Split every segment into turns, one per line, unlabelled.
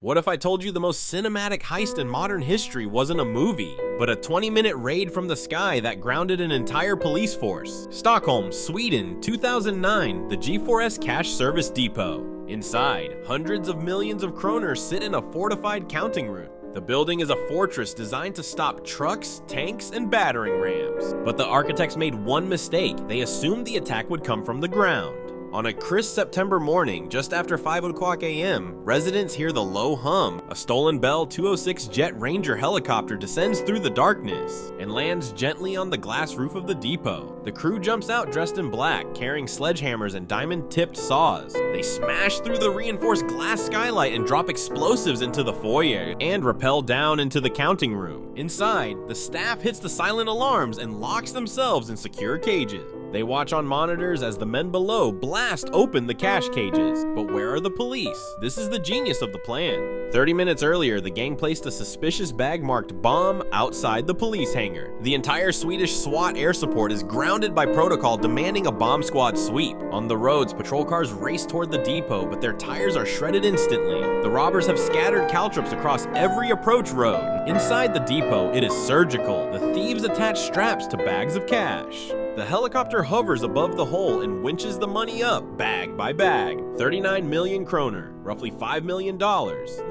What if I told you the most cinematic heist in modern history wasn't a movie, but a 20-minute raid from the sky that grounded an entire police force? Stockholm, Sweden, 2009, the G4S Cash Service Depot. Inside, hundreds of millions of kronor sit in a fortified counting room. The building is a fortress designed to stop trucks, tanks, and battering rams. But the architects made one mistake. They assumed the attack would come from the ground. On a crisp September morning, just after 5 o'clock a.m., residents hear the low hum. A stolen Bell 206 Jet Ranger helicopter descends through the darkness and lands gently on the glass roof of the depot. The crew jumps out dressed in black, carrying sledgehammers and diamond-tipped saws. They smash through the reinforced glass skylight and drop explosives into the foyer and rappel down into the counting room. Inside, the staff hits the silent alarms and locks themselves in secure cages. They watch on monitors as the men below blast open the cash cages. But where are the police? This is the genius of the plan. 30 minutes earlier, the gang placed a suspicious bag marked bomb outside the police hangar. The entire Swedish SWAT air support is grounded by protocol, demanding a bomb squad sweep. On the roads, patrol cars race toward the depot, but their tires are shredded instantly. The robbers have scattered caltrops across every approach road. Inside the depot, it is surgical. The thieves attach straps to bags of cash. The helicopter hovers above the hole and winches the money up, bag by bag. 39 million kronor, roughly $5 million,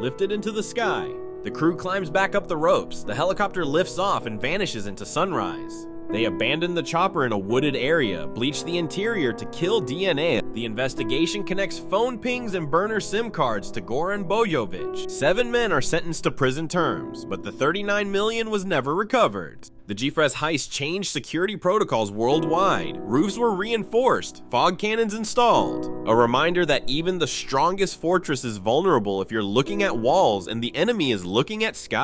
lifted into the sky. The crew climbs back up the ropes. The helicopter lifts off and vanishes into sunrise. They abandon the chopper in a wooded area, bleach the interior to kill DNA. The investigation connects phone pings and burner SIM cards to Goran Bojovic. 7 men are sentenced to prison terms, but the 39 million was never recovered. The G4S heist changed security protocols worldwide. Roofs were reinforced, fog cannons installed. A reminder that even the strongest fortress is vulnerable if you're looking at walls and the enemy is looking at sky.